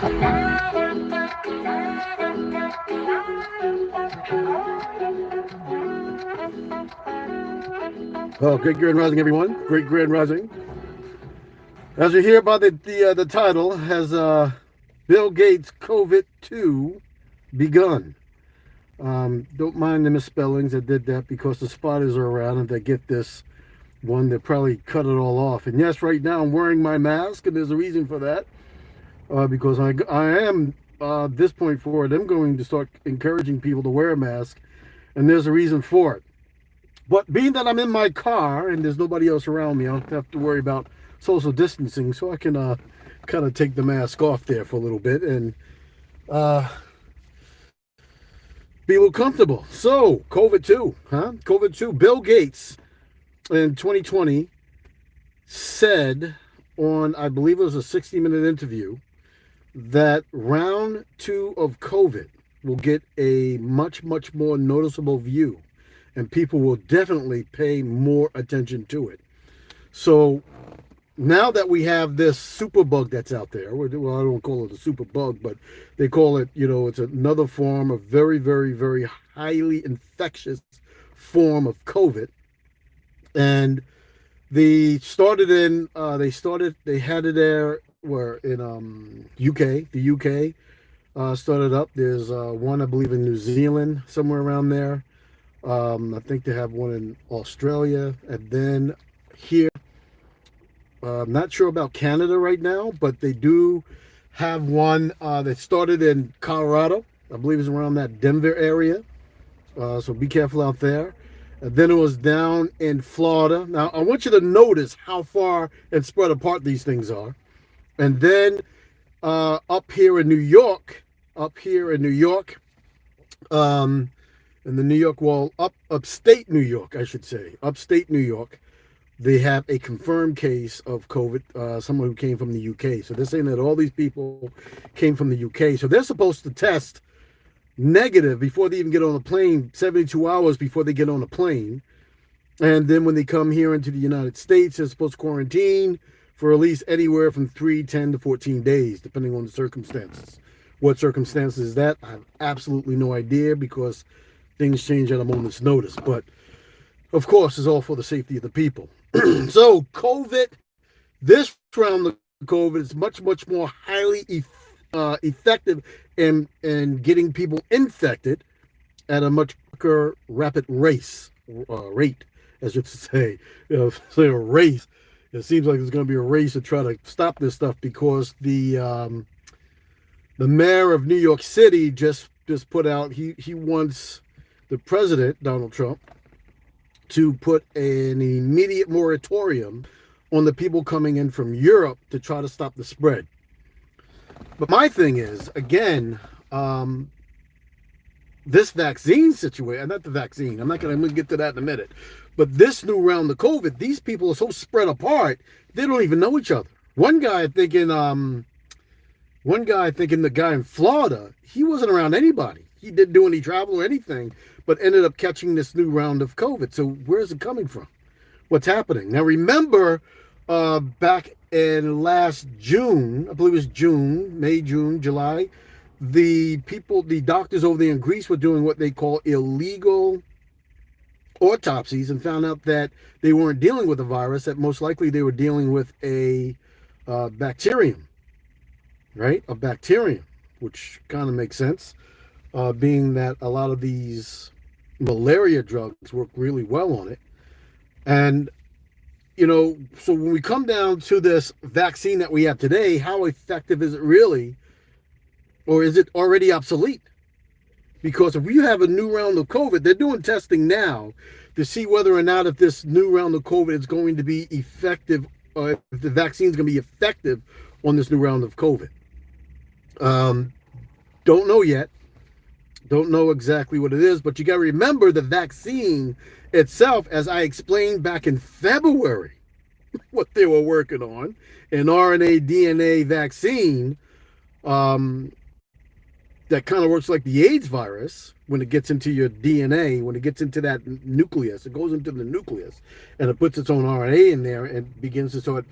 Oh, great grand rising, everyone! Great grand rising. As you hear by the title, has Bill Gates COVID 2 begun? Don't mind the misspellings. I did that because the spotters are around and they get this one. They probably cut it all off. And yes, right now I'm wearing my mask, and there's a reason for that. Because I am at this point forward, I'm going to start encouraging people to wear a mask, and there's a reason for it. But being that I'm in my car and there's nobody else around me, I don't have to worry about social distancing, so I can kind of take the mask off there for a little bit and be a little comfortable. So, COVID 2, huh? COVID 2. Bill Gates in 2020 said on, I believe it was a 60-minute interview, that round 2 of COVID will get a much, much more noticeable view, and people will definitely pay more attention to it. So now that we have this super bug that's out there, well, I don't call it a super bug, but they call it, it's another form of very, very, very highly infectious form of COVID. And they had it there where in UK, the UK started up. There's one, I believe, in New Zealand, somewhere around there. I think they have one in Australia, and then here. I'm not sure about Canada right now, but they do have one that started in Colorado. I believe it's around that Denver area. So be careful out there. And then it was down in Florida. Now, I want you to notice how far and spread apart these things are. And then up here in New York, in the New York wall, upstate New York, I should say, upstate New York, they have a confirmed case of COVID, someone who came from the UK. So they're saying that all these people came from the UK. So they're supposed to test negative before they even get on the plane, 72 hours before they get on the plane. And then when they come here into the United States, they're supposed to quarantine for at least anywhere from 3, 10 to 14 days, depending on the circumstances. What circumstances is that? I have absolutely no idea, because things change at a moment's notice. But of course, it's all for the safety of the people. So COVID, this round of COVID is much, much more highly effective in getting people infected at a much quicker, rapid rate, as you say. Say a race. It seems like there's going to be a race to try to stop this stuff, because the mayor of New York City just put out, he wants the president, Donald Trump, to put an immediate moratorium on the people coming in from Europe to try to stop the spread. But my thing is, again, this vaccine situation, not the vaccine, I'm going to get to that in a minute, but this new round of COVID, these people are so spread apart, they don't even know each other. One guy thinking the guy in Florida, he wasn't around anybody. He didn't do any travel or anything, but ended up catching this new round of COVID. So where is it coming from? What's happening? Now, remember, back in last June, I believe it was June, July, the doctors over there in Greece were doing what they call illegal autopsies, and found out that they weren't dealing with a virus, that most likely they were dealing with a bacterium, right? A bacterium, which kind of makes sense. Being that a lot of these malaria drugs work really well on it. And, so when we come down to this vaccine that we have today, how effective is it really? Or is it already obsolete? Because if we have a new round of COVID, they're doing testing now to see whether or not if this new round of COVID is going to be effective, if the vaccine is going to be effective on this new round of COVID. Don't know yet. Don't know exactly what it is, but you got to remember the vaccine itself, as I explained back in February, what they were working on, an RNA DNA vaccine that kind of works like the AIDS virus when it gets into your DNA, when it gets into that nucleus. It goes into the nucleus and it puts its own RNA in there and begins to start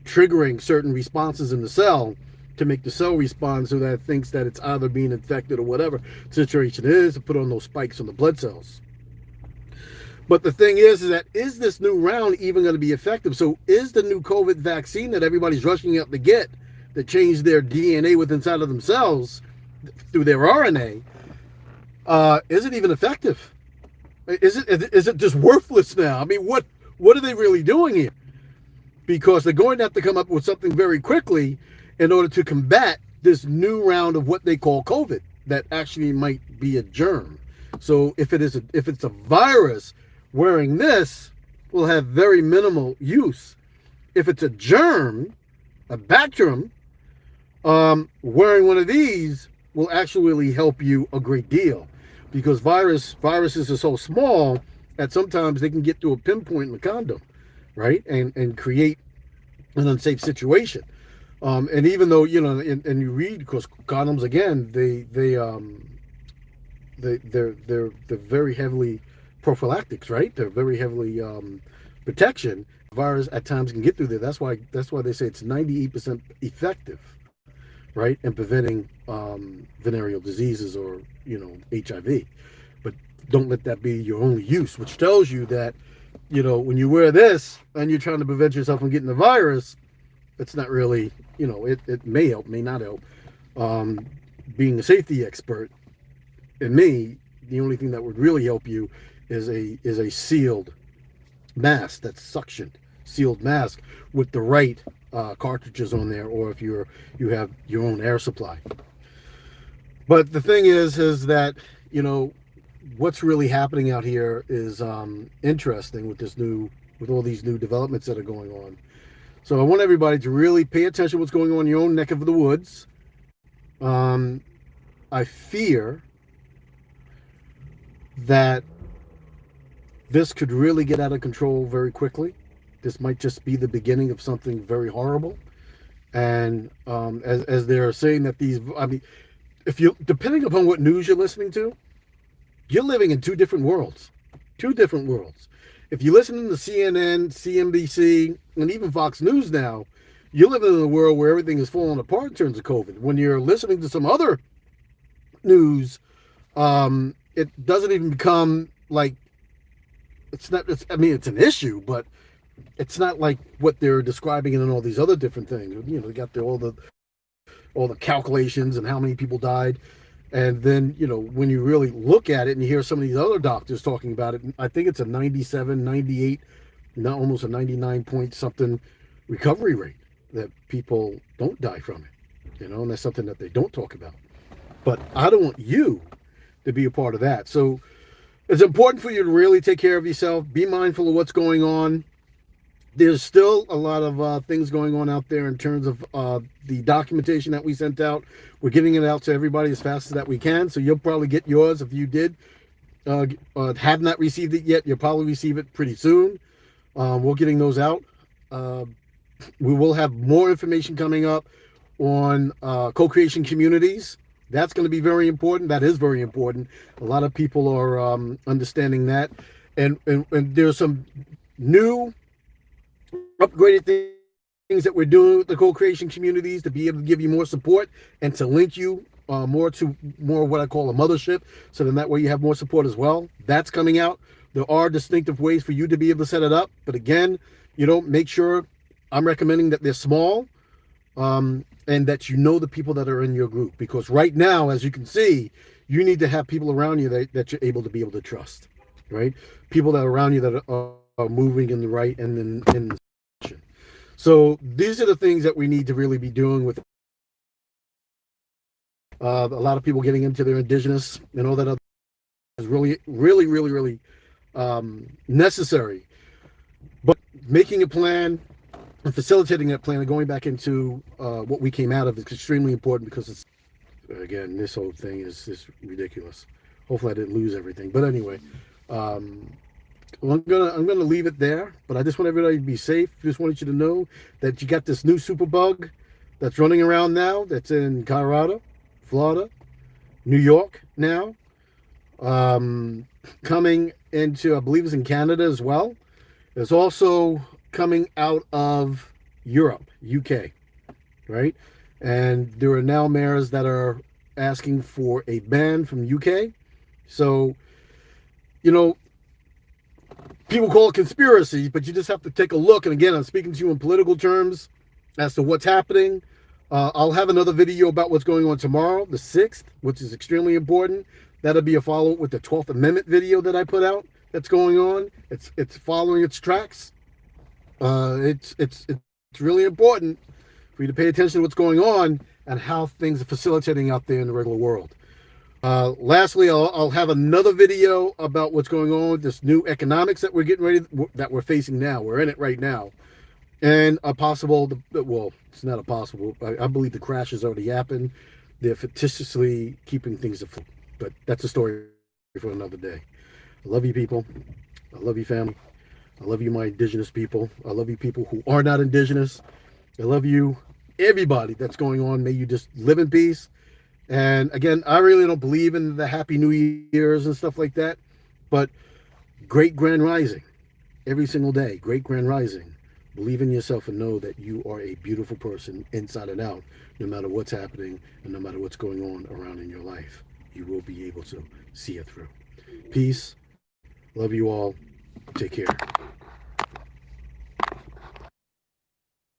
triggering certain responses in the cell. to make the cell respond so that it thinks that it's either being infected or whatever the situation is, to put on those spikes on the blood cells. But the thing is that is this new round even going to be effective? So is the new COVID vaccine that everybody's rushing out to get, that changed their DNA within inside of themselves through their RNA, is it even effective? Is it just worthless now? I mean, what are they really doing here? Because they're going to have to come up with something very quickly in order to combat this new round of what they call COVID that actually might be a germ. So if it's a virus, wearing this will have very minimal use. If it's a germ, a bacterium, wearing one of these will actually help you a great deal, because viruses are so small that sometimes they can get to a pinpoint in the condom, right, and create an unsafe situation. And even though and you read, because condoms again, they're very heavily prophylactics, right? They're very heavily protection. Virus at times can get through there. That's why they say it's 98% effective, right, in preventing venereal diseases or HIV. But don't let that be your only use, which tells you that when you wear this and you're trying to prevent yourself from getting the virus, it's not really, it may help, may not help. Being a safety expert, in me, the only thing that would really help you is a sealed mask, that's suctioned, sealed mask with the right cartridges on there, or if you have your own air supply. But the thing is that what's really happening out here is interesting with all these new developments that are going on. So I want everybody to really pay attention to what's going on in your own neck of the woods. I fear that this could really get out of control very quickly. This might just be the beginning of something very horrible. And as they're saying that if you, depending upon what news you're listening to, you're living in two different worlds. If you listen to CNN, CNBC, and even Fox News now, you're living in a world where everything is falling apart in terms of COVID. When you're listening to some other news, it doesn't even become like, it's an issue, but it's not like what they're describing in all these other different things. They got all the calculations and how many people died. And then, when you really look at it and you hear some of these other doctors talking about it, I think it's a 97, 98, not almost a 99 point something recovery rate, that people don't die from it, and that's something that they don't talk about. But I don't want you to be a part of that. So it's important for you to really take care of yourself, be mindful of what's going on. There's still a lot of things going on out there in terms of the documentation that we sent out. We're getting it out to everybody as fast as that we can. So you'll probably get yours. If you did have not received it yet, you'll probably receive it pretty soon. We're getting those out. We will have more information coming up on co-creation communities. That's going to be very important. That is very important. A lot of people are understanding that. And there's some new upgraded things that we're doing with the co-creation communities to be able to give you more support and to link you more of what I call a mothership, so then that way you have more support as well. That's coming out. There are distinctive ways for you to be able to set it up, but again, make sure, I'm recommending that they're small, and that the people that are in your group, because right now, as you can see, you need to have people around you that you're able to trust, right? People that are around you that are moving in the right and in the. So these are the things that we need to really be doing with a lot of people getting into their indigenous and all that other is really, really, really, really necessary. But making a plan and facilitating that plan and going back into what we came out of is extremely important, because it's, again, this whole thing is ridiculous. Hopefully I didn't lose everything. But anyway, I'm gonna leave it there, but I just want everybody to be safe. Just wanted you to know that you got this new superbug that's running around now, that's in Colorado, Florida, New York now, coming into, I believe it's in Canada as well. It's also coming out of Europe, UK, right? and there are now mayors that are asking for a ban from UK. So, you know, people call it conspiracy, but you just have to take a look. And again, I'm speaking to you in political terms as to what's happening. I'll have another video about what's going on tomorrow, the 6th, which is extremely important. That'll be a follow-up with the 12th Amendment video that I put out that's going on. It's following its tracks. It's really important for you to pay attention to what's going on and how things are facilitating out there in the regular world. Lastly, I'll have another video about what's going on with this new economics that we're getting ready, that we're facing now. We're in it right now. And a possible, well, it's not a possible, I believe the crash has already happened. They're fictitiously keeping things afloat. But that's a story for another day. I love you people. I love you family. I love you my indigenous people. I love you people who are not indigenous. I love you everybody that's going on. May you just live in peace. And again, I really don't believe in the Happy New Year's and stuff like that. But great grand rising. Every single day, great grand rising. Believe in yourself and know that you are a beautiful person inside and out, no matter what's happening and no matter what's going on around in your life. You will be able to see it through. Peace. Love you all. Take care.